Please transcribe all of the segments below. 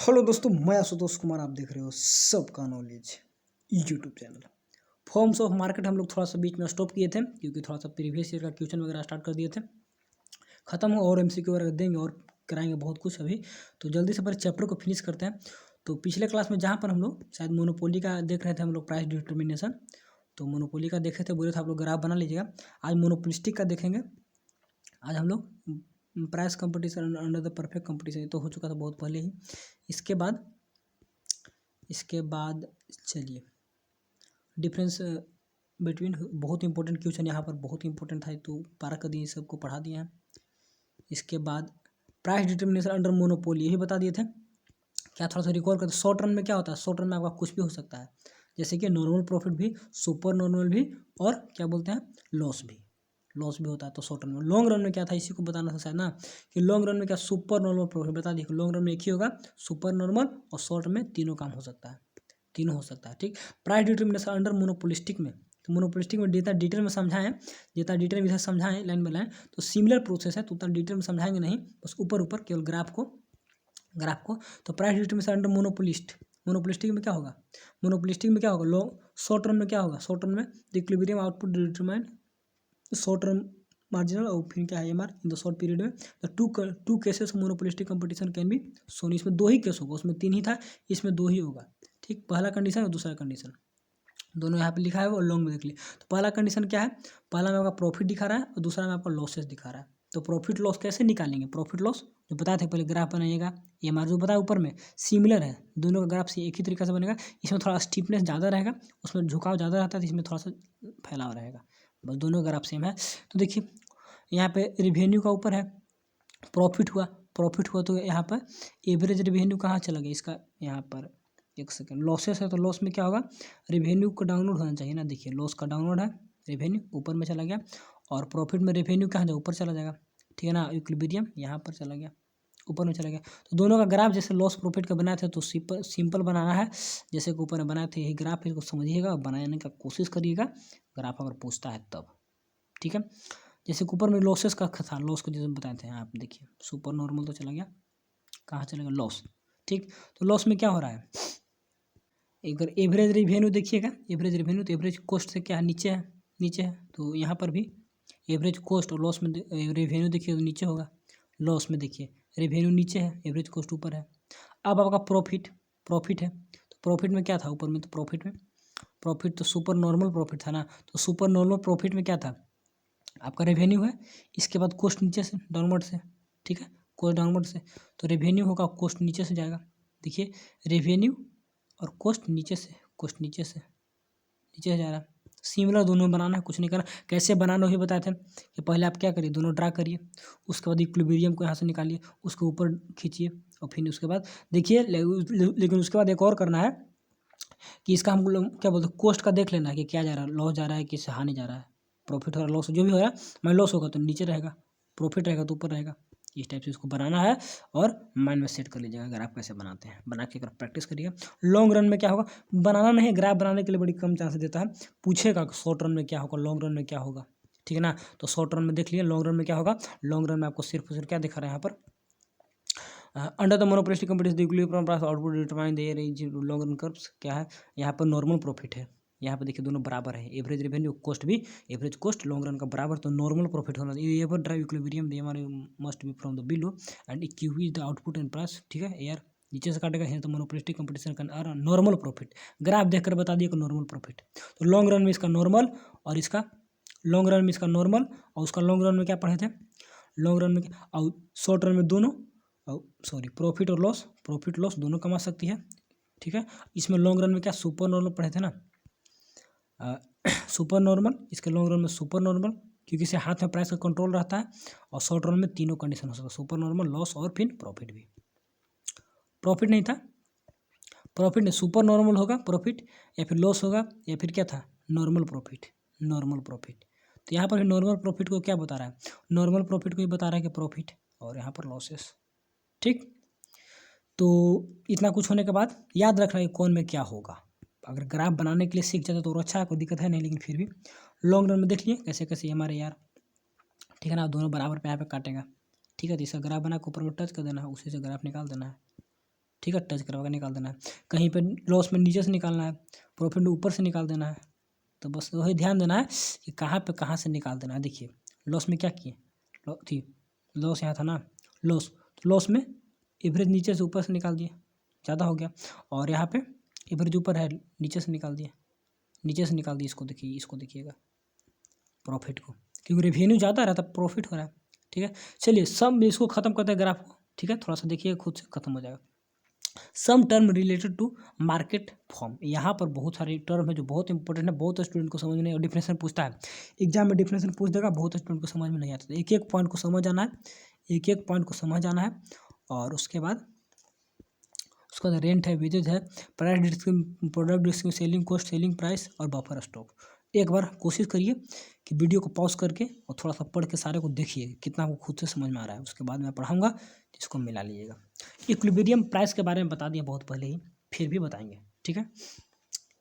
Hello दोस्तों, मैं आशुतोष कुमार। आप देख रहे हो सबका knowledge YouTube channel. Forms of market हम लोग थोड़ा सा बीच में स्टॉप किए थे क्योंकि थोड़ा सा प्रीवियस ईयर का क्वेश्चन वगैरह स्टार्ट कर दिए थे। खत्म हो और एमसीक्यू वगैरह देंगे और कराएंगे बहुत कुछ अभी। तो जल्दी से पहले चैप्टर को फिनिश करते हैं। तो पिछले क्लास में जहाँ पर हम लोग शायद मोनोपोली का देख रहे थे हम लोग, प्राइस डिटर्मिनेशन। तो मोनोपोली का देखे थे, बोले थे आप लोग ग्राफ बना लीजिएगा। आज मोनोपोलिस्टिक का देखेंगे। आज हम लोग price competition under the perfect competition, ये तो हो चुका था बहुत पहले ही। इसके बाद चलिए डिफरेंस बिटवीन, बहुत इंपॉर्टेंट क्वेश्चन यहाँ पर, बहुत इंपॉर्टेंट था तो पारा कर दिए, सबको पढ़ा दिए हैं। इसके बाद प्राइस डिटर्मिनेशन अंडर मोनोपोली, यही बता दिए थे। क्या थोड़ा सा रिकॉल करते, शॉर्ट रन में क्या होता है, शॉर्ट रन में आपका कुछ भी हो सकता है, जैसे कि नॉर्मल प्रॉफिट भी, सुपर नॉर्मल भी, और क्या बोलते हैं लॉस भी होता है। तो शॉर्ट रन में, लॉन्ग रन में क्या था इसी को बताना था शायद ना, कि लॉन्ग रन में क्या सुपर नॉर्मल प्रॉफिट बता दिए। लॉन्ग रन में एक ही होगा, सुपर नॉर्मल, और शॉर्ट में तीनों काम हो सकता है, तीनों हो सकता है। ठीक। प्राइस डिटर्मिनेशन अंडर मोनोपोलिस्टिक में, तो मोनोपोलिस्टिक में जितना डिटेल में समझाएं, जितना डिटेल में इधर समझाएं लाइन बाय लाइन, तो सिमिलर प्रोसेस है, तो उतना डिटेल में समझाएंगे नहीं, बस ऊपर ऊपर केवल ग्राफ को। तो प्राइस डिटर्मिनेशन अंडर मोनोपोलिस्टिक में क्या होगा, शॉर्ट रन में क्या होगा, शॉर्ट रन में the equilibrium output determine short run marginal, और फिर क्या है MR in the short period में। The two cases monopolistic competition can be shown, इसमें दो ही केस होगा, उसमें तीन ही था, इसमें दो ही होगा। ठीक, पहला कंडीशन और दूसरा कंडीशन दोनों यहाँ पे लिखा है, और लॉन्ग में देख लिए। तो पहला कंडीशन क्या है, पहला में आपका प्रॉफिट दिखा रहा है और दूसरा में आपका लॉसेस दिखा रहा है। तो प्रॉफिट लॉस कैसे निकालेंगे, प्रॉफिट लॉस जो बताए थे पहले, ग्राफ बनाइएगा। एमआर जो बताया ऊपर में सिमिलर है, दोनों का ग्राफ से एक ही तरीके से बनेगा। इसमें थोड़ा स्टीपनेस ज़्यादा रहेगा, उसमें झुकाव ज़्यादा रहता है, तो इसमें थोड़ा सा फैलाव रहेगा, बस दोनों ग्राफ सेम है। तो देखिए यहाँ पे रिवेन्यू का ऊपर है, प्रॉफिट हुआ तो यहाँ पर एवरेज रिवेन्यू कहाँ चला गया इसका, यहाँ पर एक सेकंड, लॉसेस है तो लॉस में क्या होगा, रिवेन्यू का डाउनलोड होना चाहिए ना। देखिए लॉस का डाउनलोड है, रिवेन्यू ऊपर में चला गया, और प्रॉफिट में रिवेन्यू कहाँ जाए, ऊपर चला जाएगा। ठीक है ना, इक्विलिब्रियम यहाँ पर चला गया, ऊपर में चला गया। तो दोनों का ग्राफ जैसे लॉस प्रॉफिट का बनाए थे, तो सिंपल बनाना है, जैसे कि ऊपर में बनाए थे यही ग्राफ है, इसको समझिएगा और बनाने का कोशिश करिएगा, ग्राफ अगर पूछता है तब। ठीक है, जैसे ऊपर में लॉसेस का था, लॉस को जैसे बताए थे आप, देखिए सुपर नॉर्मल तो चला गया, कहाँ चलेगा लॉस। ठीक, तो लॉस में क्या हो रहा है, एक बार एवरेज रिवेन्यू देखिएगा, एवरेज रिवेन्यू तो एवरेज कॉस्ट से क्या है, नीचे है। तो यहाँ पर भी एवरेज कॉस्ट और लॉस में रिवेन्यू देखिए तो नीचे होगा, लॉस में देखिए रिवेन्यू नीचे है, एवरेज कॉस्ट ऊपर है। अब आपका प्रॉफिट है, तो प्रॉफिट में क्या था ऊपर में, तो प्रॉफिट तो सुपर नॉर्मल प्रॉफिट था ना। तो सुपर नॉर्मल प्रॉफिट में क्या था, आपका रेवेन्यू है, इसके बाद कॉस्ट नीचे से डाउनवर्ड से। ठीक है, कॉस्ट डाउनवर्ड से, तो रेवेन्यू होगा, कॉस्ट नीचे से जाएगा। देखिए रेवेन्यू और कॉस्ट नीचे से जा रहा है। सिमिलर दोनों बनाना है, कुछ नहीं करना। कैसे बनाना वही बताए थे कि पहले आप क्या करिए, दोनों ड्रा करिए, उसके बाद इक्विलिब्रियम को यहाँ से निकालिए, उसको ऊपर खींचिए, और फिर उसके बाद देखिए, लेकिन उसके बाद एक और करना है कि इसका हम लोग क्या बोलते हैं, कॉस्ट का देख लेना है कि क्या जा रहा है, लॉस जा रहा है कि हानि जा रहा है, प्रॉफिट और लॉस जो भी हो रहा है। मैं लॉस होगा तो नीचे रहेगा, प्रॉफिट रहेगा तो ऊपर रहेगा। इस टाइप से इसको बनाना है, और माइंड में सेट कर लीजिएगा ग्राफ कैसे बनाते हैं, बना के अगर प्रैक्टिस करिएगा। लॉन्ग रन में क्या होगा, बनाना नहीं, ग्राफ बनाने के लिए बड़ी कम चांस देता है, पूछेगा शॉर्ट रन में क्या होगा, लॉन्ग रन में क्या होगा। ठीक है ना, तो शॉर्ट रन में देख लिए, लॉन्ग रन में क्या होगा, लॉन्ग रन में आपको सिर्फ क्या दिखा रहा है यहाँ पर, under the monopolistic companies the equilibrium price output determine the range long run curves. क्या है यहाँ पर, नॉर्मल प्रॉफिट है, यहाँ पर देखिए दोनों बराबर है, एवरेज रेवेन्यू कॉस्ट भी, एवरेज कॉस्ट लॉन्ग रन का बराबर, तो नॉर्मल प्रॉफिट होना चाहिए। एवर ड्राइव इक्विलिब्रियम दे हमारे must be from the below and Q is the output and price. ठीक है, एयर नीचे से काटेगा है, तो मोनोपोलिस्टिक कंपटीशन का अर्न नॉर्मल प्रॉफिट, ग्राफ देखकर बता दिए कि नॉर्मल प्रॉफिट। तो लॉन्ग रन में इसका नॉर्मल, और इसका लॉन्ग रन में इसका नॉर्मल, और उसका लॉन्ग रन में क्या पढ़े थे, लॉन्ग रन में, और शॉर्ट रन में दोनों, सॉरी प्रॉफिट और लॉस दोनों कमा सकती है। ठीक है, इसमें लॉन्ग रन में क्या सुपर नॉर्मल पढ़े थे ना, सुपर नॉर्मल, इसके लॉन्ग रन में सुपर नॉर्मल, क्योंकि इसे हाथ में प्राइस का कंट्रोल रहता है, और शॉर्ट रन में तीनों कंडीशन हो सकता है, सुपर नॉर्मल, लॉस और फिर प्रॉफिट भी। प्रॉफिट नहीं था, प्रॉफिट नहीं, सुपर नॉर्मल होगा प्रॉफिट, या फिर लॉस होगा, या फिर क्या था, नॉर्मल प्रॉफिट। तो यहाँ पर नॉर्मल प्रॉफिट को क्या बता रहा है, नॉर्मल प्रॉफिट को ही बता रहा है कि प्रॉफिट, और यहाँ पर लॉसेस। ठीक, तो इतना कुछ होने के बाद याद रखना है कौन में क्या होगा। अगर ग्राफ बनाने के लिए सीख जाते तो और अच्छा है, कोई दिक्कत है नहीं, लेकिन फिर भी लॉन्ग रन में देख लिए कैसे कैसे हमारे यार। ठीक है ना, दोनों बराबर पे यहाँ पे काटेगा। ठीक है, तो इसका ग्राफ बना के ऊपर में टच कर देना है, उसी से ग्राफ निकाल देना है। ठीक है, टच करवा के निकाल देना है। कहीं पे लॉस में नीचे से निकालना है, प्रॉफिट में ऊपर से निकाल देना है। तो बस वही ध्यान देना है कि कहाँ से निकाल देना है। देखिए लॉस में क्या किए, थी लॉस यहाँ था ना, लॉस में एवरेज नीचे से ऊपर से निकाल दिए, ज़्यादा हो गया। और यहाँ पे एवरेज ऊपर है, नीचे से निकाल दिए, इसको देखिए, इसको देखिएगा प्रॉफिट को, क्योंकि रेवेन्यू ज़्यादा रहता है, प्रॉफिट हो रहा है। ठीक है, चलिए सम इसको ख़त्म करते हैं ग्राफ को। ठीक है, थोड़ा सा देखिए, खुद से ख़त्म हो जाएगा। Some term related to market form, यहाँ पर बहुत सारे टर्म है जो बहुत इंपॉर्टेंट है, बहुत स्टूडेंट को समझ में नहीं, डिफिनेशन पूछता है एग्जाम में, डिफिनेशन पूछ देगा, बहुत स्टूडेंट को समझ में नहीं आता। एक एक पॉइंट को समझ आना है, और उसके बाद उसका रेंट है, वेजेज है, price discount, product discount, selling cost, selling price और बफर स्टॉक। एक बार कोशिश करिए कि वीडियो को पॉज करके और थोड़ा सा पढ़ के सारे को देखिए कितना आपको खुद से समझ में आ रहा है। उसके बाद मैं पढ़ाऊंगा, इसको मिला लीजिएगा। इक्विलिब्रियम प्राइस के बारे में बता दिया बहुत पहले ही, फिर भी बताएंगे। ठीक है,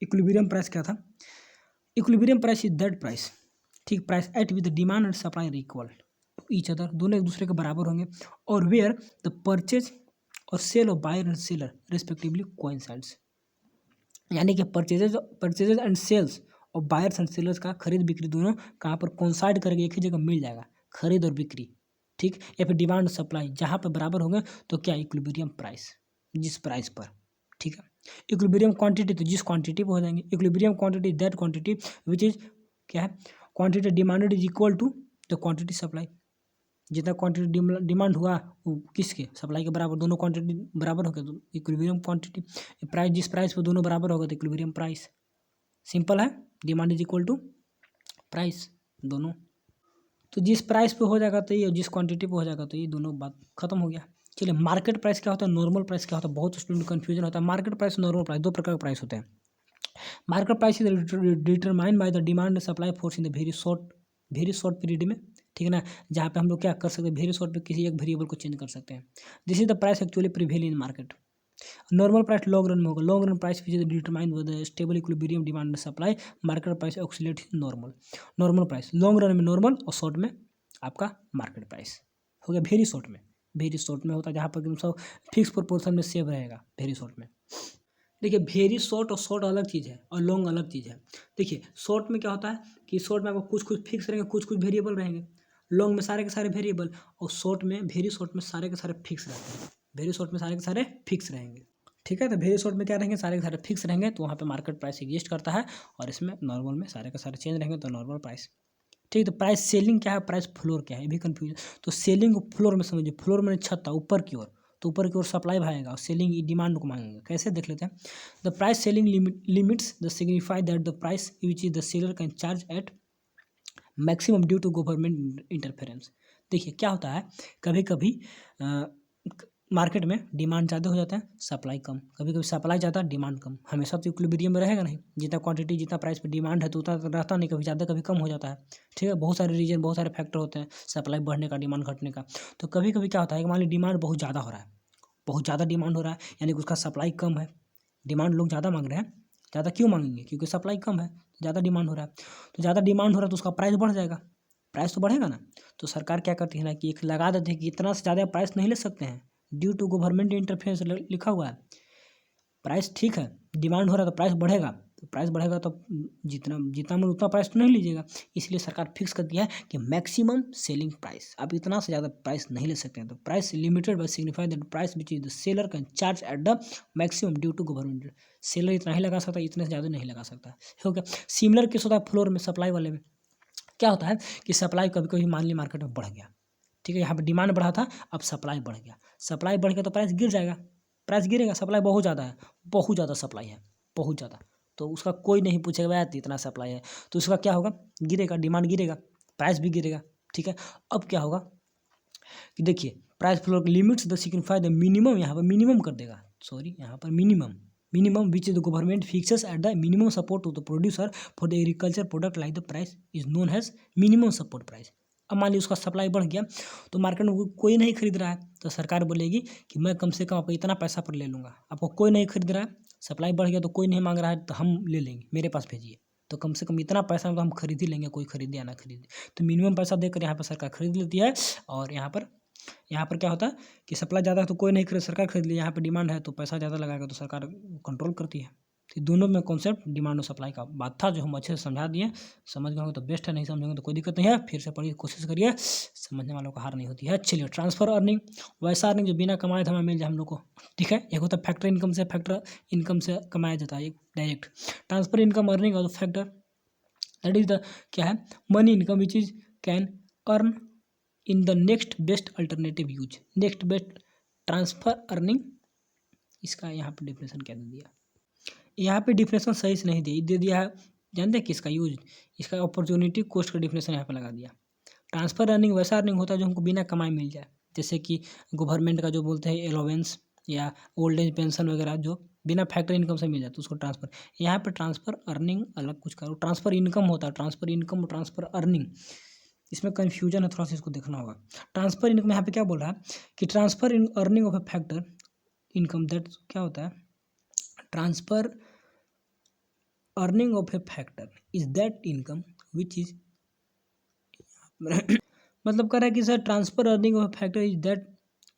इक्विलिब्रियम प्राइस क्या था? Equilibrium price is that price, ठीक, price at with demand and supply equal to each other, दोनों एक दूसरे के बराबर होंगे, और वेयर द परचेज और sale of buyer and seller respectively coincides, यानी कि परचेजेज एंड सेल्स और बायर्स एंड सेलर्स का खरीद बिक्री दोनों कहाँ पर कोइंसाइड करके एक ही जगह मिल जाएगा, खरीद और बिक्री। ठीक, या फिर डिमांड सप्लाई जहाँ पर बराबर होंगे तो क्या इक्विलिब्रियम प्राइस, जिस प्राइस पर। ठीक है, इक्विलिब्रियम क्वांटिटी तो जिस क्वांटिटी पर हो जाएंगे, equilibrium quantity that quantity which is क्या है, quantity demanded is equal to the quantity supply, जितना क्वांटिटी डिमांड हुआ वो किसके, सप्लाई के बराबर, दोनों क्वांटिटी बराबर हो गया तो इक्विलिब्रियम क्वांटिटी। प्राइस जिस प्राइस पे दोनों बराबर होगा तो इक्विलिब्रियम प्राइस। सिंपल है, demand is equal to price, दोनों तो जिस प्राइस पे हो जाएगा तो ये, और जिस क्वांटिटी पे हो जाएगा तो ये, दोनों बात खत्म हो गया। चलिए, मार्केट प्राइस क्या होता है, नॉर्मल प्राइस क्या होता है, बहुत स्टूडेंट कन्फ्यूजन होता है। मार्केट प्राइस, नॉर्मल प्राइस, दो प्रकार के प्राइस होते हैं। Market price is determined by the demand supply force in the very short period में, ठीक है ना, जहाँ पे हम लोग क्या कर सकते हैं, वेरी शॉर्ट पे किसी एक वेरिएबल को चेंज कर सकते हैं। This is the price actually prevail in market. Normal price long run में होगा, long run price which is determined by the stable equilibrium demand and supply, market price oxalate normal price, long run में normal और short में आपका market price हो गया। Very short में होता है जहाँ पर सब फिक्स प्रोपोर्शन में सेव रहेगा, वेरी शॉर्ट में। देखिए, वेरी शॉर्ट और शॉर्ट अलग चीज़ है और लॉन्ग अलग चीज़ है। देखिए, शॉर्ट में क्या होता है कि शॉर्ट में आपको कुछ फिक्स रहेंगे, कुछ वेरिएबल रहेंगे, लॉन्ग में सारे के सारे वेरिएबल, और वेरी शॉर्ट में सारे के सारे फिक्स रहते हैं, वेरी शॉर्ट में सारे के सारे फिक्स रहेंगे। ठीक है, तो वेरी शॉर्ट में क्या रहेंगे, सारे के सारे फिक्स रहेंगे, तो वहाँ पे मार्केट प्राइस एग्जिस्ट करता है, और इसमें नॉर्मल में सारे के सारे चेंज रहेंगे तो नॉर्मल प्राइस। ठीक, तो प्राइस सेलिंग क्या है, प्राइस फ्लोर क्या है, ये भी कंफ्यूजन। तो सेलिंग को फ्लोर में समझिए, फ्लोर में छत था ऊपर की ओर, तो ऊपर की ओर सप्लाई भागेगा और सेलिंग डिमांड को मांगेगा। कैसे देख लेते हैं। The price ceiling limits the signify that the price which is the seller can charge at maximum due to government interference. देखिए क्या होता है, कभी कभी मार्केट में डिमांड ज़्यादा हो जाता है, सप्लाई कम, कभी कभी सप्लाई ज़्यादा, डिमांड कम, हमेशा तो इक्विलिब्रियम में रहेगा नहीं, जितना क्वांटिटी जितना प्राइस पे डिमांड है तो उतना तो रहता नहीं, कभी ज़्यादा कभी कम हो जाता है। ठीक है, बहुत सारे रीजन, बहुत सारे फैक्टर होते हैं, सप्लाई बढ़ने का, डिमांड घटने का। तो कभी कभी क्या होता है कि मान ली डिमांड बहुत ज़्यादा हो रहा है, बहुत ज़्यादा डिमांड हो रहा है, यानी कि उसका सप्लाई कम है, डिमांड लोग ज़्यादा मांग रहे हैं। ज़्यादा क्यों मांगेंगे, क्योंकि सप्लाई कम है, ज़्यादा डिमांड हो रहा है, तो ज़्यादा डिमांड हो रहा है तो उसका प्राइस बढ़ जाएगा, प्राइस तो बढ़ेगा ना। तो सरकार क्या करती है ना कि एक लगा देते हैं कि इतना से ज़्यादा प्राइस नहीं ले सकते हैं, ड्यू टू गवर्नमेंट इंटरफेरेंस लिखा हुआ है। प्राइस ठीक है, डिमांड हो रहा है तो प्राइस बढ़ेगा, तो प्राइस बढ़ेगा तो जितना जितना में उतना प्राइस तो नहीं लीजिएगा, इसलिए सरकार फिक्स कर दिया है कि मैक्सिमम सेलिंग प्राइस, आप इतना से ज़्यादा प्राइस नहीं ले सकते हैं। तो price limited by signify that price which is the seller can charge at the maximum due to government. Seller इतना ही लगा सकता है, इतने से ज़्यादा नहीं लगा सकता, हो गया। सिमिलर केस होता है फ्लोर में, सप्लाई वाले में क्या होता है कि सप्लाई कभी कभी मान ली मार्केट में बढ़ गया, ठीक है, यहाँ पे डिमांड बढ़ा था, अब सप्लाई बढ़ गया, सप्लाई बढ़ गया तो प्राइस गिर जाएगा, प्राइस गिरेगा, सप्लाई बहुत ज़्यादा है, बहुत ज़्यादा सप्लाई है, बहुत ज़्यादा, तो उसका कोई नहीं पूछेगा यार इतना सप्लाई है, तो उसका क्या होगा, गिरेगा, डिमांड गिरेगा, प्राइस भी गिरेगा। ठीक है, अब क्या होगा कि देखिए, price floor limits the signify the minimum, यहाँ पर मिनिमम कर देगा, यहाँ पर minimum which the government fixes at the minimum support to the producer for the agriculture product like the price is known as minimum support price. अब मान लीजिए उसका सप्लाई बढ़ गया तो मार्केट में कोई नहीं खरीद रहा है, तो सरकार बोलेगी कि मैं कम से कम आपको इतना पैसा पर ले लूँगा, आपको कोई नहीं खरीद रहा है, सप्लाई बढ़ गया तो कोई नहीं मांग रहा है, तो हम ले लेंगे, मेरे पास भेजिए, तो कम से कम इतना पैसा तो हम खरीद ही लेंगे, कोई खरीदे या ना खरीदे। तो मिनिमम पैसा देकर यहाँ पर सरकार खरीद लेती है, और यहाँ पर यहाँ पर क्या होता है कि सप्लाई ज़्यादा है तो कोई नहीं खरीद, सरकार खरीद ली। यहाँ पर डिमांड है तो पैसा ज़्यादा लगाएगा तो सरकार कंट्रोल करती है। तो दोनों में कॉन्सेप्ट डिमांड और सप्लाई का बात था, जो हम अच्छे से समझा दिए। समझ गए होंगे तो बेस्ट है, नहीं समझेंगे तो कोई दिक्कत नहीं है, फिर से पढ़िए, कोशिश करिए, समझने वालों को हार नहीं होती है। चलिए, ट्रांसफर अर्निंग, वैसा अर्निंग जो बिना कमाए तो हमें मिल जाए हम लोग को, ठीक है। एक होता है फैक्टर इनकम से, फैक्टर इनकम से कमाया जाता है एक डायरेक्ट। ट्रांसफर इनकम अर्निंग और फैक्टर दैट इज द क्या है, money income which is can earn in the next best alternative use. Next best transfer earning, इसका यहाँ पे डिफिनेशन क्या दे दिया, यहाँ पे डिफिनेशन सही से नहीं दे दिया है। जानते हैं किसका यूज, इसका अपॉर्चुनिटी कॉस्ट का डिफिनेशन यहाँ पे लगा दिया। ट्रांसफर अर्निंग वैसा अर्निंग होता है जो हमको बिना कमाई मिल जाए, जैसे कि गवर्नमेंट का जो बोलते हैं एलोवेंस या ओल्ड एज पेंशन वगैरह, जो बिना फैक्टर इनकम से मिल जाता है उसको ट्रांसफर। यहाँ पे ट्रांसफर अर्निंग अलग कुछ करो, ट्रांसफर इनकम होता है, ट्रांसफर इनकम और ट्रांसफर अर्निंग, इसमें कन्फ्यूजन है, थोड़ा सा इसको देखना होगा। ट्रांसफर इनकम यहाँ पे क्या बोल रहा है कि transfer in earning of a factor income, that क्या होता है, transfer earning of a factor is that income which is मतलब कर रहा है कि sir transfer earning of a factor is that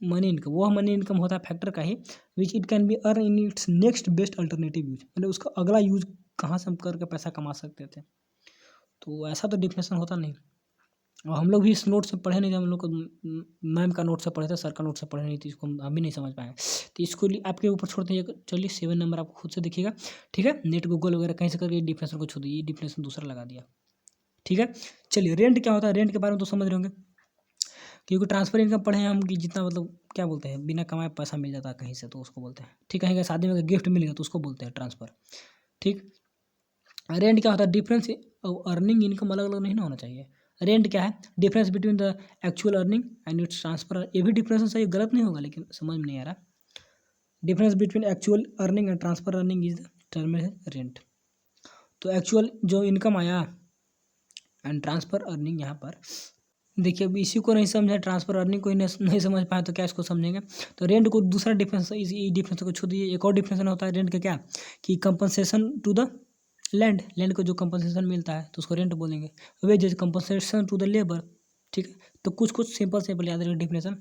money income, वह मनी इनकम होता है फैक्टर का ही, which it can be earn in its next best alternative use, मतलब उसका अगला यूज कहाँ से हम करके पैसा कमा सकते थे। तो ऐसा तो डिफिनेशन होता नहीं, और हम लोग भी इस नोट से पढ़े नहीं थे, हम लोग को मैम का नोट से पढ़े थे, सर का नोट से पढ़े नहीं थे, इसको हम भी नहीं समझ पाए। तो इसको आपके ऊपर छोड़ते हैं। चलिए 7 नंबर आपको खुद से देखिएगा, ठीक है। नेट गूगल वगैरह कहीं से करके डिफिनेशन को छोड़ दिए, डिफिनेशन दूसरा लगा दिया, ठीक है। चलिए, रेंट क्या होता है, रेंट के बारे में तो समझ रहे होंगे, क्योंकि ट्रांसफर इनकम पढ़े हैं हम कि जितना मतलब क्या बोलते हैं, बिना कमाए पैसा मिल जाता है कहीं से तो उसको बोलते हैं, ठीक है। शादी में गिफ्ट मिल गया तो उसको बोलते हैं ट्रांसफर, ठीक। रेंट क्या होता है, डिफरेंस अर्निंग इनकम अलग अलग नहीं ना होना चाहिए। रेंट क्या है, difference between the actual earning and it's transfer. ये भी डिफरेंस सही गलत नहीं होगा, लेकिन समझ में नहीं आ रहा। Difference between actual earning and transfer earning is the term है रेंट। तो एक्चुअल जो इनकम आया एंड ट्रांसफर अर्निंग, यहाँ पर देखिए अब इसी को नहीं समझा, ट्रांसफर अर्निंग को ही नहीं समझ पाए तो क्या इसको समझेंगे। तो रेंट को दूसरा डिफरेंस, इस डिफरेंस को छोड़ दीजिए। एक और डिफरेंस होता है रेंट का, क्या कि compensation to the land, land को जो कंपनसेशन मिलता है तो उसको रेंट बोलेंगे। Wages compensation to the labour, ठीक है। तो कुछ सिंपल याद रखिए definition.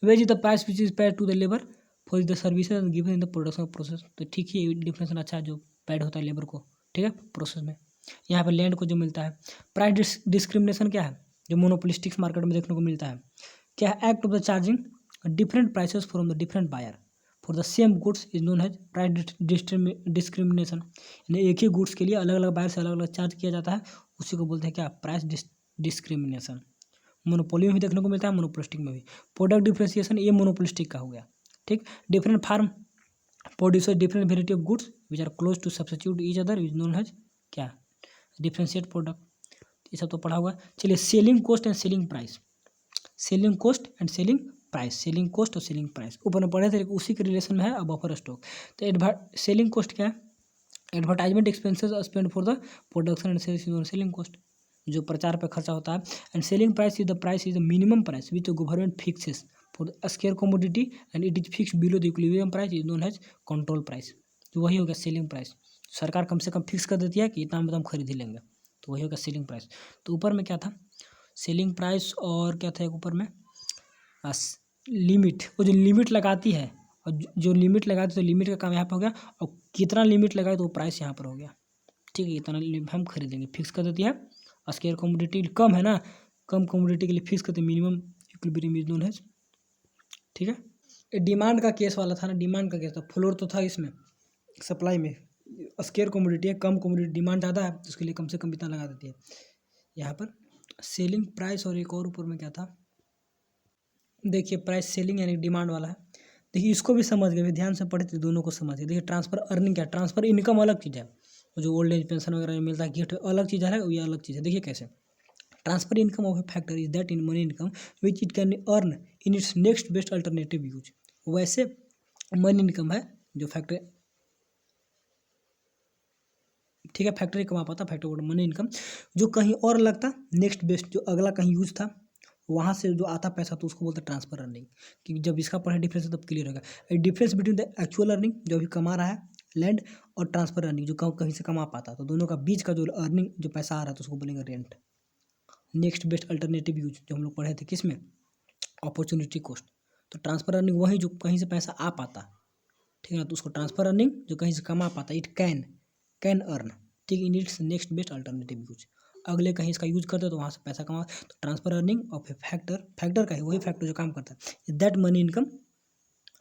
Wage is the price which is paid to the labour for the services given in the production process. तो ठीक ही डिफिनेशन अच्छा है, जो पेड होता है लेबर को, ठीक है, प्रोसेस में। यहाँ पर लैंड को जो मिलता है। प्राइस डिस्क्रिमिनेशन क्या है, जो मोनोपोलिस्टिक मार्केट में देखने को मिलता है, क्या है, act of the charging different prices from the different buyer for the same goods is known as price discrimination. यानी एक ही गुड्स के लिए अलग अलग बायर से अलग अलग चार्ज किया जाता है, उसी को बोलते हैं क्या, प्राइस डिस्क्रिमिनेशन। मोनोपोली में भी देखने को मिलता है, मोनोपोलिस्टिक में भी। प्रोडक्ट डिफ्रेंसिएशन, ये मोनोपोलिस्टिक का हो गया, ठीक। Different firm producer different variety of goods which are close to substitute each other is known as क्या, डिफरेंशिएट प्रोडक्ट। ये सब तो पढ़ा हुआ है। चलिए, selling cost and selling price, selling cost and selling price, selling cost और selling price ऊपर में पढ़े थे, उसी के रिलेशन में है। अब बफर स्टॉक, तो सेलिंग कॉस्ट क्या है, advertisement expenses spend for the production and sales, selling cost जो प्रचार पे खर्चा होता है। And selling price is the price is the minimum price which the government fixes for the scare commodity and it is fix below the equilibrium price is known as control price. तो वही होगा selling price, सरकार कम से कम fix कर देती है कि इतना में हम खरीद ही लेंगे, तो वही होगा सेलिंग प्राइस। तो ऊपर में क्या था, सेलिंग प्राइस, और क्या था एक ऊपर में लिमिट, वो जो लिमिट लगाती है, और जो लिमिट लगाती है तो लिमिट का काम यहाँ पर हो गया, और कितना लिमिट लगाए तो वो प्राइस यहाँ पर हो गया, ठीक है। इतना हम खरीदेंगे, फिक्स कर देती है। स्केयर कमोडिटी कम है ना, कम कमोडिटी के लिए फिक्स करते, मिनिमम इक्विलिब्रियम इज नोन है, ठीक है। डिमांड का केस वाला था ना, डिमांड का केस था, फ्लोर तो था इसमें सप्लाई में, स्केयर कमोडिटी है, कम कमोडिटी, डिमांड ज़्यादा है तो उसके लिए कम से कम इतना लगा देती है। यहाँ पर सेलिंग प्राइस, और एक और ऊपर में क्या था, देखिए प्राइस सेलिंग यानी डिमांड वाला है। देखिए इसको भी समझ गए, ध्यान से पढ़े थे, दोनों को समझ गए। देखिए ट्रांसफर अर्निंग क्या, ट्रांसफर इनकम अलग चीज़ है, जो ओल्ड एज पेंशन वगैरह में मिलता है, गिफ्ट अलग चीज़ है, ये अलग चीज़ है। देखिए कैसे, transfer income of a factor is that in money income which it can earn in its next best alternative use. वैसे मनी इनकम है जो फैक्ट्री, ठीक है, फैक्ट्री कमा पाता, फैक्ट्री मनी इनकम जो कहीं और लगता, नेक्स्ट बेस्ट जो अगला कहीं यूज था वहाँ से जो आता पैसा तो उसको बोलते हैं ट्रांसफर अर्निंग। क्योंकि जब इसका पढ़े डिफरेंस तब क्लियर होगा। Difference between the actual earning जो अभी कमा रहा है लैंड, और ट्रांसफर अर्निंग जो कहीं से कमा पाता, तो दोनों का बीच का जो अर्निंग जो पैसा आ रहा है तो उसको बोलेंगे rent. Next best alternative use जो हम लोग पढ़े थे किस में, अपॉर्चुनिटी कॉस्ट। तो ट्रांसफर अर्निंग वही जो कहीं से पैसा आ पाता, ठीक है ना, तो उसको ट्रांसफर अर्निंग जो कहीं से कमा पाता, इट कैन अर्न, ठीक, इन its next best alternative use, अगले कहीं इसका यूज करते तो वहाँ से पैसा कमा। तो transfer earning of a factor का है वही फैक्टर जो काम करता है, दैट मनी इनकम।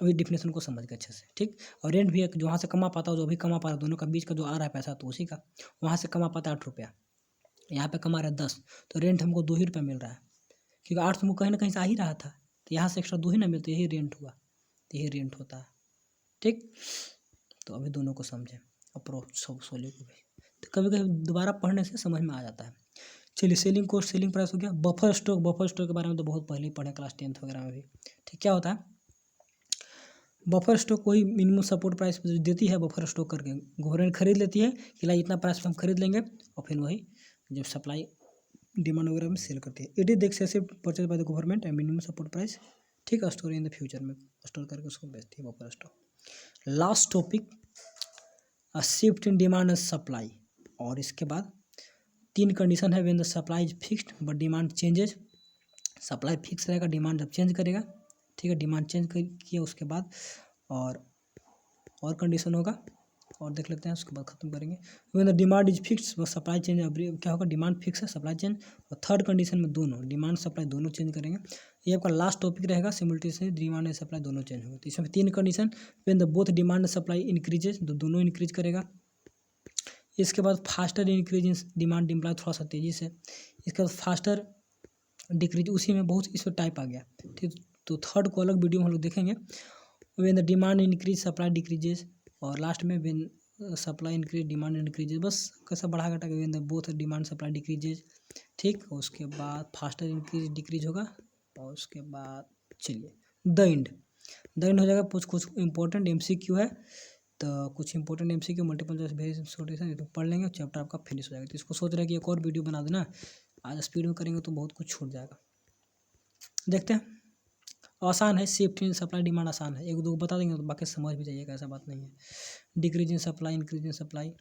अभी डिफिनेशन को समझ गए अच्छे से, ठीक। और रेंट भी है जो वहाँ से कमा पाता है, जो अभी कमा पा रहा है, दोनों का बीच का जो आ रहा है पैसा तो उसी का, वहाँ से कमा पाता है 8 रुपया, यहाँ पे कमा रहा है 10, तो रेंट हमको 2 ही रुपया मिल रहा है, क्योंकि 8 हमको कहीं ना कहीं से आ ही रहा था, तो यहाँ से एक्स्ट्रा 2 ही ना मिलते, यही रेंट हुआ, तो यही रेंट होता है, ठीक। तो अभी दोनों को समझें, अप्रोच सब सोले को भी, तो कभी कभी दोबारा पढ़ने से समझ में आ जाता है। चलिए, सेलिंग कॉस्ट, सेलिंग प्राइस हो गया। बफर स्टॉक के बारे में तो बहुत पहले ही पढ़े क्लास 10th वगैरह में भी, ठीक। क्या होता है बफर स्टॉक? वही मिनिमम सपोर्ट प्राइस देती है बफर स्टॉक करके, गवर्नमेंट खरीद लेती है कि ला इतना प्राइस पे हम खरीद लेंगे, और फिर वही जब सप्लाई डिमांड वगैरह में सेल करती है। It is the excessive purchase by the government and minimum support price, ठीक, स्टोर इन द फ्यूचर में स्टोर करके उसको बेचती है buffer stock. Last topic, shift in demand and supply, और इसके बाद 3 कंडीशन है, when the supply is fixed but demand changes. Supply fix रहेगा, डिमांड जब चेंज करेगा, ठीक है, डिमांड चेंज किया उसके बाद, और कंडीशन होगा, और देख लेते हैं उसके बाद खत्म करेंगे। When the demand is fix व सप्लाई चेंज, क्या होगा, डिमांड फिक्स है, सप्लाई चेंज, और थर्ड कंडीशन में दोनों डिमांड सप्लाई दोनों चेंज करेंगे। ये आपका लास्ट टॉपिक रहेगा, सिमुलटेनियसली डिमांड एंड सप्लाई दोनों चेंज होंगे। तो इसमें 3 condition, when the both demand and supply increases, तो दोनों इंक्रीज करेगा। इसके बाद फास्टर इंक्रीज इन डिमांड, डिम्प्लाई थोड़ा सा तेजी से। इसके बाद फास्टर डिक्रीज, उसी में बहुत इसमें टाइप आ गया, ठीक। तो थर्ड को अलग वीडियो में हम लोग देखेंगे। When the demand increase supply decreases, और लास्ट में when supply increase demand increases, बस कैसा बढ़ा घटा के when the both demand supply decreases, ठीक। उसके बाद फास्टर इंक्रीज डिक्रीज होगा, और उसके बाद चलिए द एंड हो जाएगा। कुछ इंपॉर्टेंट MCQ है, तो कुछ important MCQ multiple choice variation solution तो पढ़ लेंगे, चैप्टर आपका फिनिश हो जाएगा। तो इसको सोच रहे हैं कि एक और वीडियो बना देना, आज स्पीड में करेंगे तो बहुत कुछ छूट जाएगा। देखते हैं, आसान है, शिफ्ट इन सप्लाई डिमांड आसान है, 1-2 बता देंगे तो बाकी समझ भी जाइएगा, ऐसा बात नहीं है। Decrease in supply, increase in supply,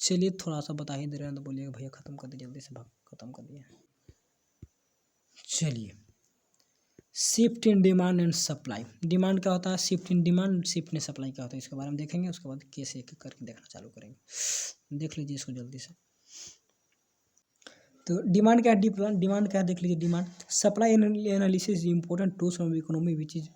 चलिए थोड़ा सा बता ही दे रहे हैं तो बोलिएगा भैया खत्म कर दिए, जल्दी से भाग खत्म कर दिए। चलिए, shift in demand and supply, demand क्या होता है, shift in demand, shift in supply क्या होता है, इसके बारे में देखेंगे, उसके बाद कैसे एक करके देखना चालू करेंगे। देख लीजिए इसको जल्दी से। तो डिमांड क्या है, डिमांड क्या है देख लीजिए। Demand supply analysis important tools from economy which is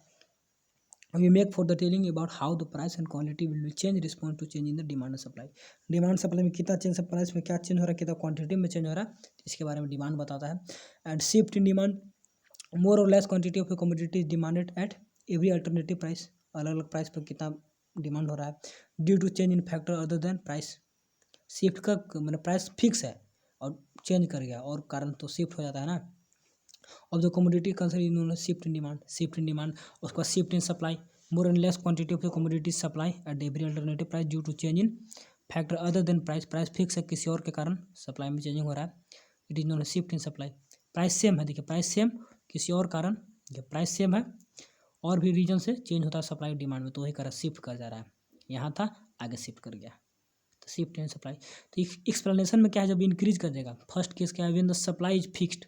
we make for the telling about how the price and quantity will change response to change in the demand and supply। Demand supply में कितना change है, price में क्या change हो रहा है, कितना quantity में चेंज हो रहा है, इसके बारे में डिमांड बताता है। And shift in demand, more or less quantity of a commodity is demanded at every alternative price, अलग अलग प्राइस पर कितना डिमांड हो रहा है, due to change in factor other than price. Shift का मतलब प्राइस फिक्स है और चेंज कर गया, और कारण तो शिफ्ट हो जाता है ना। of the commodity considered known as shift in demand, उसके बाद shift in supply, more and less quantity of the commodity supply at every alternative price due to change in factor other than price fix है, किसी और के कारण supply में changing हो रहा है, it is known as shift in supply. Price same है, देखिए प्राइस सेम, किसी और कारण प्राइस सेम है और भी रीजन से चेंज होता है सप्लाई डिमांड में, तो वही कारण शिफ्ट कर जा रहा है, यहाँ था आगे शिफ्ट कर गया, तो शिफ्ट इन सप्लाई। तो एक्सप्लेनेशन में क्या है, जब इंक्रीज कर देगा, फर्स्ट केस क्या है, when the supply is fixed.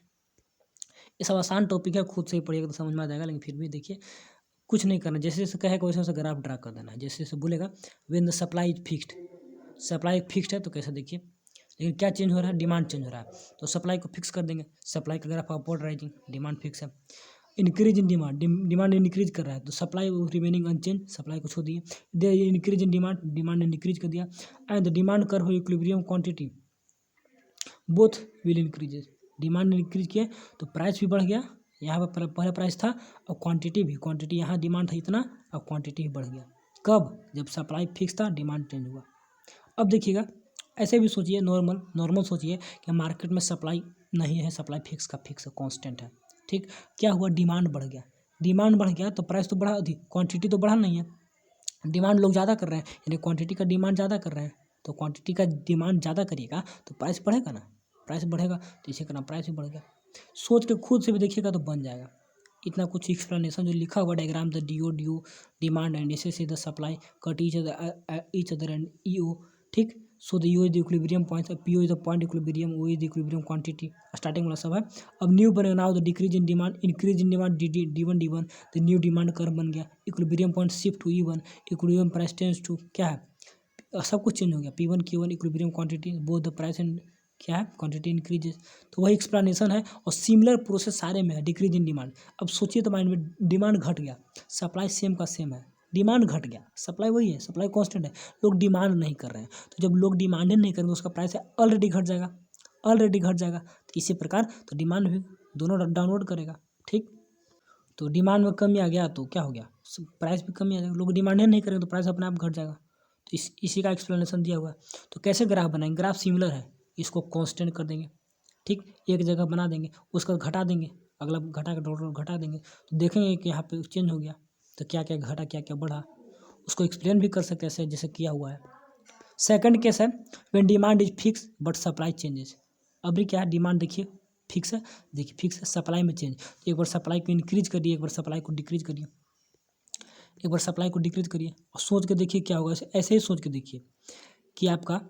ये सब आसान टॉपिक है, खुद से ही पढ़िएगा तो समझ में आ जाएगा, लेकिन फिर भी देखिए कुछ नहीं करना, जैसे जैसे कहेगा वैसे वैसे ग्राफ ड्रा कर देना है, जैसे जैसे बोलेगा when the supply is fixed, supply fixed है तो कैसे देखिए, लेकिन क्या चेंज हो रहा है, डिमांड चेंज हो रहा है, तो सप्लाई को फिक्स कर देंगे, सप्लाई का graph upward rising, demand fix है। Increase in demand, demand increase कर रहा है तो सप्लाई रिमेनिंग अनचेंज, सप्लाई को छोड़ दिए, they increase in demand, demand ने इंक्रीज कर दिया, and the demand curve equilibrium quantity both will increases, demand increase किया तो प्राइस भी बढ़ गया, यहाँ पर पहले प्राइस था और क्वांटिटी यहाँ डिमांड था इतना और क्वांटिटी भी बढ़ गया, कब, जब सप्लाई फिक्स था डिमांड चेंज हुआ। अब देखिएगा ऐसे भी सोचिए, नॉर्मल सोचिए कि मार्केट में सप्लाई नहीं है, सप्लाई फिक्स का फिक्स कॉन्स्टेंट है, ठीक, क्या हुआ, डिमांड बढ़ गया तो प्राइस तो बढ़ा, अधिक क्वांटिटी तो बढ़ा नहीं है, डिमांड लोग ज़्यादा कर रहे हैं, यानी क्वांटिटी का डिमांड ज़्यादा कर रहे हैं, तो क्वांटिटी का डिमांड ज़्यादा करिएगा तो प्राइस बढ़ेगा ना, प्राइस बढ़ेगा तो इसे करना, प्राइस भी बढ़ गया। सोच के खुद से भी देखिएगा तो बन जाएगा। इतना कुछ एक्सप्लेनेशन जो लिखा हुआ diagram, the D demand and S the supply cut each other and EO, ठीक, so the U is the equilibrium point, P O is the point equilibrium, O is the equilibrium quantity, starting वाला सब है। अब new बनेगा, now the decrease in demand, increase in demand D1 the new demand curve बन गया, equilibrium point shift to E1, equilibrium price tends to क्या है, सब कुछ चेंज हो गया, P1 Q1 equilibrium quantity both the price and क्या है क्वांटिटी इंक्रीजेस। तो वही एक्सप्लेनेशन है और सिमिलर प्रोसेस सारे में है, डिक्रीज इन डिमांड। अब सोचिए तो माइंड में, डिमांड घट गया, सप्लाई सेम का सेम है, डिमांड घट गया, सप्लाई वही है, सप्लाई कांस्टेंट है, लोग डिमांड नहीं कर रहे हैं। तो जब लोग डिमांड नहीं करेंगे तो उसका प्राइस ऑलरेडी घट जाएगा, ऑलरेडी घट जाएगा। तो इसी प्रकार तो डिमांड भी दोनों डाउनलोड करेगा, ठीक। तो डिमांड में कमी आ गया तो क्या हो गया, प्राइस भी कमी आ जाएगा, लोग डिमांड नहीं करेंगे तो प्राइस अपने आप घट जाएगा। तो इसी का एक्सप्लेनेशन दिया हुआ है। तो कैसे ग्राफ बनाएंगे, ग्राफ सिमिलर है, इसको कांस्टेंट कर देंगे, ठीक, एक जगह बना देंगे, उसका घटा देंगे, अगला घटा के डॉट घटा देंगे, तो देखेंगे कि यहाँ पे चेंज हो गया, तो क्या क्या घटा क्या क्या बढ़ा, उसको एक्सप्लेन भी कर सकते हैं ऐसे जैसे किया हुआ है। सेकंड केस है when demand is fix but supply changes. अभी क्या है, डिमांड देखिए फिक्स है, देखिए फिक्स है, सप्लाई में चेंज, एक बार सप्लाई को इंक्रीज करिए, एक बार सप्लाई को डिक्रीज करिए, एक बार सप्लाई को डिक्रीज करिए और सोच के देखिए क्या होगा, ऐसे ही सोच के देखिए कि आपका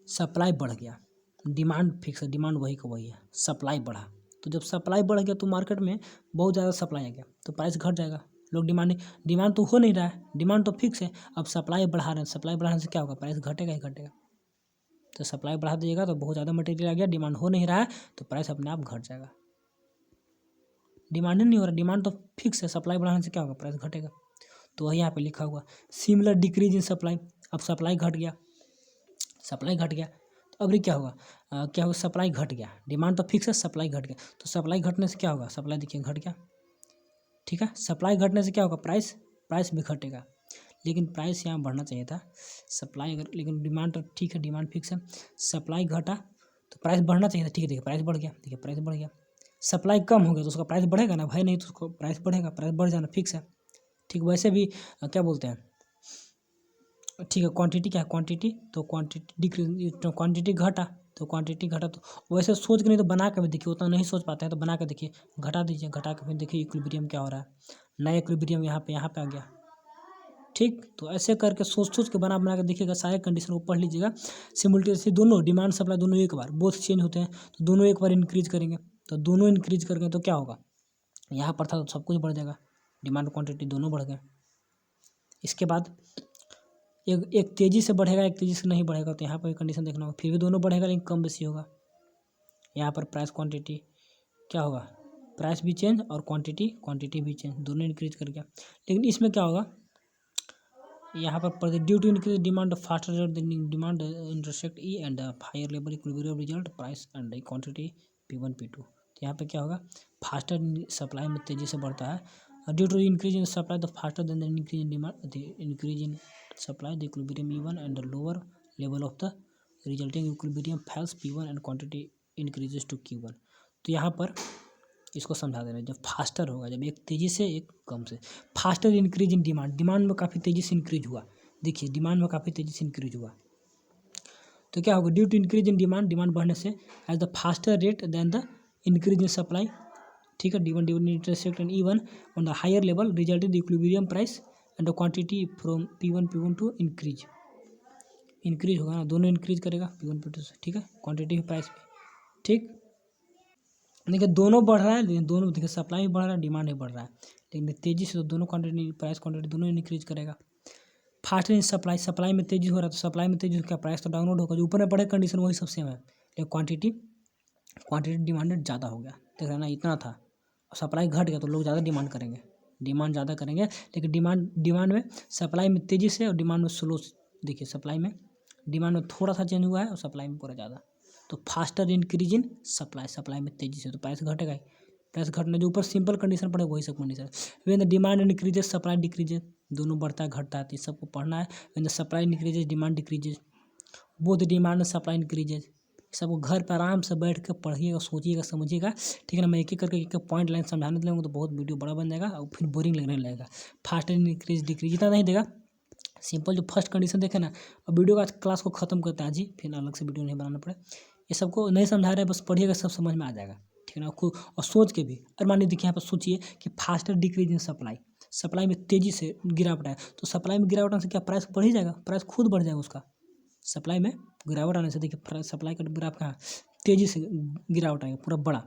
सप्लाई बढ़ गया, डिमांड फिक्स है, डिमांड वही का वही है, सप्लाई बढ़ा, तो जब सप्लाई बढ़ गया तो मार्केट में बहुत ज़्यादा सप्लाई आ गया तो प्राइस घट जाएगा, लोग डिमांड तो हो नहीं रहा है, डिमांड तो फिक्स है, अब सप्लाई बढ़ा रहे हैं, सप्लाई बढ़ाने से क्या होगा, प्राइस घटेगा ही घटेगा। तो सप्लाई बढ़ा दीजिएगा तो बहुत ज़्यादा मटेरियल आ गया, डिमांड हो नहीं रहा है तो प्राइस अपने आप घट जाएगा, डिमांड नहीं हो रहा, डिमांड तो फिक्स है, सप्लाई बढ़ाने से क्या होगा, प्राइस घटेगा। तो वही यहाँ पे लिखा हुआ सिमिलर डिक्रीज इन सप्लाई, अब सप्लाई घट गया, सप्लाई घट गया तो अभी क्या होगा, क्या होगा, सप्लाई घट गया, डिमांड तो फिक्स है, सप्लाई घट गया, तो सप्लाई घटने से क्या होगा, सप्लाई देखिए घट गया, ठीक है, सप्लाई घटने से क्या होगा, प्राइस भी घटेगा, लेकिन प्राइस यहाँ बढ़ना चाहिए था, सप्लाई अगर, लेकिन डिमांड तो ठीक है, डिमांड फिक्स है, सप्लाई घटा तो प्राइस बढ़ना चाहिए था, ठीक है, देखिए प्राइस बढ़ गया, देखिए प्राइस बढ़ गया, सप्लाई कम हो गया तो उसका प्राइस बढ़ेगा ना भाई, नहीं तो उसको प्राइस बढ़ेगा, प्राइस बढ़ जाना फिक्स है, ठीक। वैसे भी क्या बोलते हैं, ठीक है, क्वांटिटी क्या है, क्वांटिटी तो क्वांटिटी डिक्रीज, तो क्वांटिटी घटा तो क्वांटिटी घटा, तो वैसे सोच के नहीं तो बना के भी देखिए, उतना नहीं सोच पाते हैं तो बना के देखिए, घटा दीजिए, घटा के फिर देखिए इक्विलिब्रियम क्या हो रहा है, नया इक्विलिब्रियम यहाँ पे आ गया, ठीक। तो ऐसे करके सोच के बना के देखिएगा, सारे कंडीशन को पढ़ लीजिएगा, सिमुलटेनियसली दोनों डिमांड सप्लाई दोनों एक बार, बोथ चेंज होते हैं तो दोनों एक बार इंक्रीज करेंगे, तो दोनों इंक्रीज करेंगे तो क्या होगा, यहाँ पर था तो सब कुछ बढ़ जाएगा, डिमांड क्वांटिटी दोनों बढ़ गए। इसके बाद एक तेज़ी से बढ़ेगा, एक तेज़ी से नहीं बढ़ेगा, तो यहाँ पर कंडीशन देखना होगा, फिर भी दोनों बढ़ेगा लेकिन कम बेसी होगा, यहाँ पर प्राइस क्वांटिटी क्या होगा, प्राइस भी चेंज और क्वांटिटी भी चेंज, दोनों इंक्रीज कर गया। लेकिन इसमें क्या होगा, यहाँ पर due to increase demand faster demand intersect E and higher level equilibrium result price and quantity P1 P2। तो यहाँ पे क्या होगा, फास्टर सप्लाई में तेज़ी से बढ़ता है, due to increase in supply the faster than the increase in demand, increase in supply the equilibrium E1 and the lower level of the resulting equilibrium falls P1 and quantity increases to Q1। तो यहाँ पर इसको समझा दे रहे हैं, जब faster होगा, जब एक तेज़ी से एक कम से, फास्टर इंक्रीज इन डिमांड में काफ़ी तेज़ी से इंक्रीज हुआ, देखिए डिमांड में काफ़ी तेज़ी से इंक्रीज हुआ, तो क्या होगा, due to increase in demand बढ़ने से as the faster rate than the increase in supply, ठीक है, D1 intersect and E1 on the higher level resulted the equilibrium price and the quantity from P1 to increase होगा ना, दोनों increase करेगा P1 P2 से, ठीक है, quantity price भी, ठीक। देखिए दोनों बढ़ रहा है, लेकिन दोनों देखिए सप्लाई भी बढ़ रहा है, डिमांड भी बढ़ रहा है, लेकिन तेज़ी से तो दोनों क्वांटिटी प्राइस क्वांटिटी दोनों इंक्रीज करेगा। फास्ट इन सप्लाई में तेज़ी हो रहा है तो सप्लाई में तेज़ी क्या, प्राइस तो डाउनलोड होगा, जो ऊपर में बढ़े कंडीशन वही सब सेम है, लेकिन क्वांटिटी डिमांडेड ज़्यादा हो गया, देख रहे ना, इतना था, सप्लाई घट गया तो लोग ज़्यादा डिमांड करेंगे, डिमांड ज़्यादा करेंगे, लेकिन डिमांड में सप्लाई में तेज़ी से और डिमांड में स्लो, देखिए सप्लाई में डिमांड में थोड़ा सा चेंज हुआ है और सप्लाई में पूरा ज़्यादा, तो फास्टर इंक्रीज इन सप्लाई में तेज़ी से तो प्राइस घटेगा ही, प्राइस घटने जो ऊपर सिंपल कंडीशन पड़ेगा वही सब condition. When the demand increases supply decreases, दोनों बढ़ता है घटता है, तो इस सबको पढ़ना है। When the supply increases demand decreases, both demand supply increases, सबको घर पर आराम से बैठ के पढ़िएगा, सोचिएगा, समझिएगा, ठीक है ना। मैं एक एक करके एक पॉइंट लाइन समझाने लगूँगा तो बहुत वीडियो बड़ा बन जाएगा और फिर बोरिंग लगने लगेगा। फास्ट इंक्रीज डिक्रीज इतना नहीं देगा, सिंपल जो फर्स्ट कंडीशन देखे ना, अब वीडियो का क्लास को खत्म करते हैं जी, फिर अलग से वीडियो नहीं बनाना पड़े, ये सबको नहीं समझा रहे, बस पढ़िएगा, सब समझ में आ जाएगा, ठीक है ना। खुद और सोच के भी, और मान लीजिए देखिए यहाँ पर सोचिए कि फास्टर डिक्रीज इन सप्लाई में तेज़ी से गिरावट है, तो सप्लाई में गिरावट से क्या प्राइस बढ़ ही जाएगा, प्राइस खुद बढ़ जाएगा उसका, सप्लाई में गिरावट आने से देखिए सप्लाई का ग्राफ कहाँ तेज़ी से गिरावट आएगा पूरा बड़ा,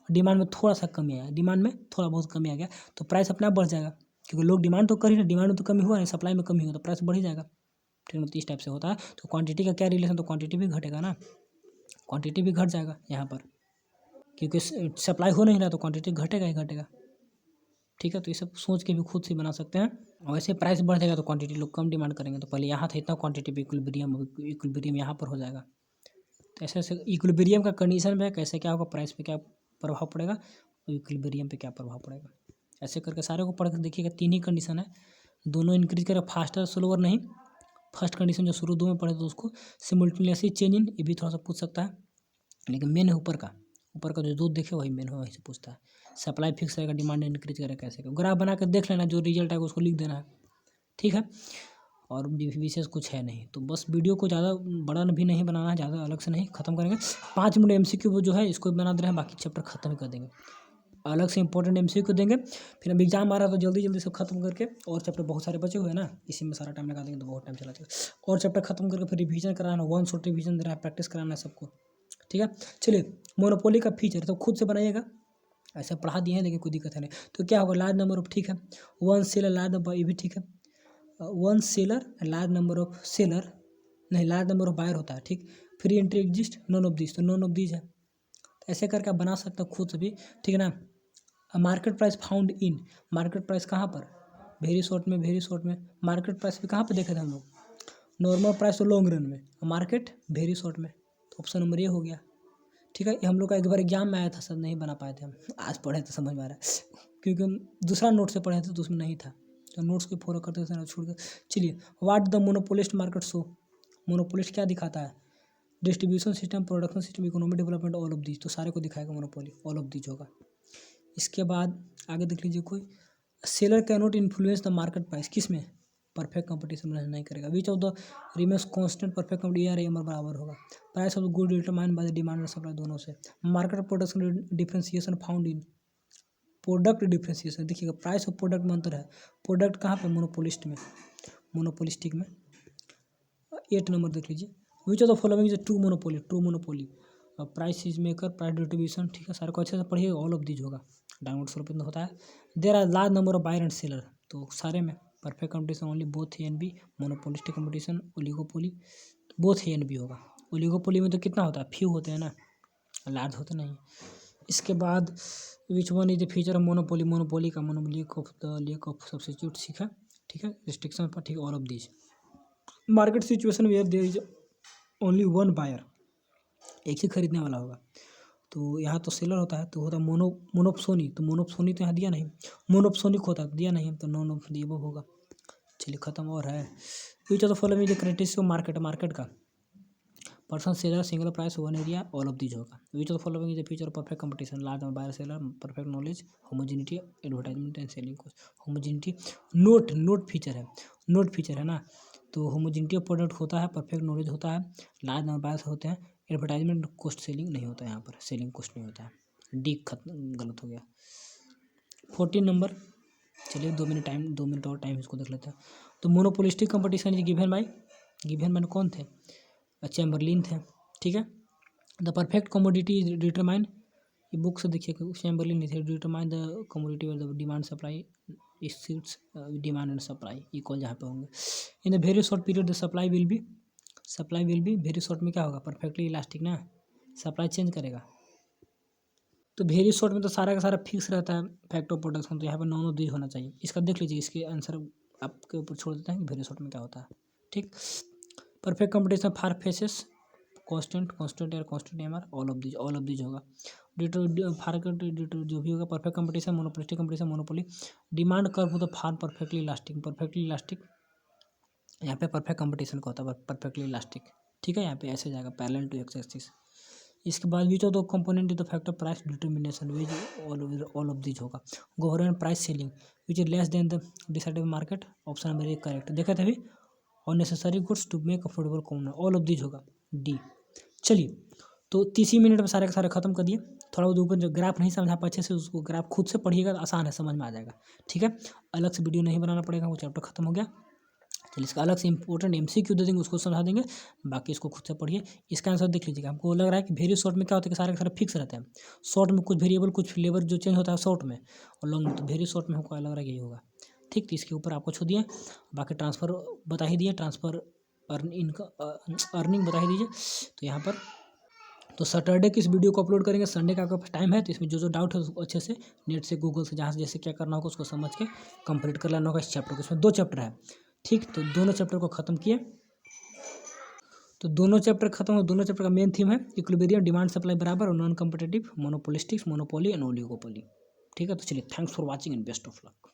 डिमांड में थोड़ा सा कमी आया, डिमांड में थोड़ा बहुत कमी आ गया तो प्राइस अपने आप बढ़ जाएगा, क्योंकि लोग डिमांड तो कर ही रहे, डिमांड में तो कमी हुआ नहीं, सप्लाई में कमी हुआ तो प्राइस बढ़ ही जाएगा। ठीक है, तो इस टाइप से होता है। तो क्वांटिटी का क्या रिलेशन, तो क्वांटिटी भी घटेगा ना, क्वांटिटी भी घट जाएगा यहाँ पर, क्योंकि सप्लाई हो नहीं रहा तो क्वांटिटी घटेगा ही घटेगा। ठीक है, तो ये सब सोच के भी खुद से बना सकते हैं। और वैसे प्राइस बढ़ जाएगा तो क्वांटिटी लोग कम डिमांड करेंगे, तो पहले यहाँ था इतना क्वांटिटी पे इक्विलिब्रियम यहाँ पर हो जाएगा। तो ऐसे ऐसे इक्विलिब्रियम का कंडीशन में कैसे क्या होगा, प्राइस पे क्या प्रभाव पड़ेगा और इक्विलिब्रियम पे क्या प्रभाव पड़ेगा, ऐसे करके सारे को पढ़ कर देखिएगा। 3 ही कंडीशन है, दोनों इंक्रीज करेगा, फास्टर स्लोअर नहीं। फर्स्ट कंडीशन जो शुरू 2 में पढ़े तो उसको सिमुल्टेनियसली चेंज इन, ये भी थोड़ा सा पूछ सकता है, लेकिन मेन है ऊपर का जो दूध देखे वही मेन है, वही से पूछता है। सप्लाई फिक्स रहेगा, डिमांड इंक्रीज करेगा कैसे का, ग्राफ बना कर देख लेना, जो रिजल्ट आएगा उसको लिख देना है। ठीक है, और विशेष कुछ है नहीं, तो बस वीडियो को ज़्यादा बड़ा भी नहीं बनाना है, ज़्यादा अलग से नहीं, खत्म करेंगे। 5 मिनट MCQ जो है इसको बना दे रहे हैं, बाकी चैप्टर खत्म ही कर देंगे, अलग से इंपॉर्टेंट MCQ देंगे। फिर अब एग्जाम आ रहा है तो जल्दी जल्दी सब खत्म करके, और चैप्टर बहुत सारे बचे हुए हैं ना, इसी में सारा टाइम लगा देंगे तो बहुत टाइम चला जाएगा। और चैप्टर खत्म करके फिर रिवीजन कराना, 1 शॉट रिवीजन देना है, प्रैक्टिस कराना है सबको। ठीक है, चलिए मोनोपोली का फीचर तो खुद से बनाइएगा, ऐसे पढ़ा दिए हैं लेकिन कोई दिक्कत है नहीं। तो क्या होगा, लार्ज नंबर ऑफ, ठीक है, 1 सेलर लार्ज नंबर, ये भी ठीक है, 1 seller large number of seller नहीं, लार्ज नंबर ऑफ बायर होता है। ठीक, free entry exist none of this, तो नॉन ऑफ दिस है, ऐसे करके आप बना सकते हो खुद से भी। ठीक है ना, market price found in, market price कहाँ पर, वेरी शॉर्ट में मार्केट प्राइस भी कहाँ पर देखे थे हम लोग, नॉर्मल प्राइस तो लॉन्ग रन में, मार्केट वेरी शॉर्ट में, तो ऑप्शन नंबर ये हो गया। ठीक है, ये हम लोग का एक बार एग्जाम में आया था सर, नहीं बना पाए थे हम, आज पढ़े तो समझ में आ रहा है, क्योंकि हम दूसरा नोट से पढ़े थे तो उसमें नहीं था, तो नोट्स को फॉलो करते थे छोड़ कर। चलिए, what the monopolist market show, monopolist क्या दिखाता है, distribution system, production system, economic development, all of these, तो सारे को दिखाएगा मोनोपोली, ऑल ऑफ दीज होगा। इसके बाद आगे देख लीजिए, कोई seller can not influence the market price, किस में, परफेक्ट कंपटीशन में नहीं करेगा, विच of the remains constant, perfect competition बराबर होगा, price of the good determine by the demand and supply, दोनों से, market production differentiation found in, product differentiation, देखिएगा प्राइस और प्रोडक्ट में अंतर है, प्रोडक्ट कहाँ पे, मोनोपोलिस्ट में, मोनोपोलिस्टिक में। 8 नंबर देख लीजिए, which of the following is true monopoly, price is maker, price distribution, ठीक है, सारे को अच्छे से पढ़िए, ऑल ऑफ दीज होगा, डाउनवर्ड स्लोप होता है, there are large number of buyer and seller, तो सारे में perfect competition only both A and B, monopolistic competition, oligopoly both A and B होगा, ओलिगोपोली में तो कितना होता है, फ्यू होते हैं ना, लार्ज होते नहीं। इसके बाद which one is the feature of monopoly, monopoly का लेक ऑफ सब्स्टिट्यूट सीखा, ठीक है, रिस्ट्रिक्शन पर, ठीक, all of these, market situation where there is only one buyer, एक ही खरीदने वाला होगा, तो यहाँ तो सेलर होता है, तो होता है मोनोप्सोनी, तो मोनोप्सोनी तो यहाँ दिया नहीं, मोनोप्सोनिक होता है दिया नहीं, तो नॉन ऑफ दी अबव होगा। चलिए खत्म, और है which of the following is criteria of market का, person seller, single price, one area, all of these होगा, which of the following is the feature of perfect competition, large buyer seller, perfect knowledge, homogeneity, advertisement and selling cost, homogeneity not feature है ना, तो homogeneity product होता है, perfect knowledge होता है, large number buyers होते हैं, एडवर्टाइजमेंट कॉस्ट सेलिंग नहीं होता है, यहाँ पर सेलिंग कॉस्ट नहीं होता है, डी गलत हो गया। 14 नंबर, चलिए 2 मिनट और टाइम इसको देख लेते हैं। तो monopolistic competition is given by कौन थे, चैम्बरलिन थे, ठीक है। The perfect commodity is determine, ये बुक से देखिए, चैम्बरलिन थे, determine the commodity the demand supply exceeds demand and supply equal जहाँ पे होंगे, in the very short period the supply will be very short में क्या होगा, परफेक्टली इलास्टिक ना, सप्लाई चेंज करेगा, तो वेरी शॉर्ट में तो सारा का सारा फिक्स रहता है, फैक्ट ऑफ प्रोडक्शन, तो यहाँ पर नॉन ऑफ दीज होना चाहिए, इसका देख लीजिए, इसके आंसर आपके ऊपर छोड़ देते हैं कि वेरी शॉर्ट में क्या होता है, ठीक। Perfect competition firm faces, constant AR, constant MR, all of these होगा, जो भी होगा, perfect competition, monopolistic competition, monopoly, demand curve of the firm perfectly elastic, यहाँ पे परफेक्ट कंपटीशन का होता है, परफेक्टली इलास्टिक, ठीक है, यहाँ पे ऐसे जाएगा पैरेलल टू एक्स एक्सिस। इसके बाद which of the component is the factor price determination, which all of these होगा, government price ceiling which is less than the decided market, option number 1 correct, देखे थे अभी, और necessary goods to make affordable common, all of these होगा, D. चलिए, तो 30 ही minute में सारे के सारे खत्म कर दिए, थोड़ा बहुत ऊपर जो ग्राफ नहीं समझा अच्छे से, उसको ग्राफ खुद से पढ़िएगा, आसान है, समझ में आ जाएगा, ठीक है, अलग से वीडियो नहीं बनाना पड़ेगा, वो चैप्टर खत्म हो गया। चलिए इसका अलग से इंपॉर्टेंट MCQ दे देंगे, उसको समझा देंगे, बाकी इसको खुद से पढ़िए। इसका आंसर देख लीजिएगा। हमको लग रहा है कि वेरी शॉर्ट में क्या होता है कि सारे के सारे फिक्स रहते हैं, शॉर्ट में कुछ वेरिएबल कुछ फ्लेवर जो चेंज होता है शॉर्ट में, और लॉन्ग में, तो वेरी शॉर्ट में हमको लग रहा है यही होगा। ठीक, तो इसके ऊपर आपको छू दिए, बाकी ट्रांसफ़र बता ही दिए, ट्रांसफ़र अर्निंग बता ही दीजिए। तो यहाँ पर तो सैटरडे की इस वीडियो को अपलोड करेंगे, संडे का आपका टाइम है, तो इसमें जो जो डाउट है उसको अच्छे से नेट से गूगल से जहाँ से जैसे क्या करना होगा उसको समझ के कंप्लीट कर लेना होगा इस चैप्टर को। इसमें 2 चैप्टर है। ठीक, तो दोनों चैप्टर को ख़त्म किए। तो दोनों चैप्टर खत्म हो, दोनों चैप्टर का मेन थीम है इक्विलिब्रियम, डिमांड सप्लाई बराबर और non competitive, monopolistics, monopoly and oligopoly. ठीक है, तो चलिए thanks for watching and best of luck.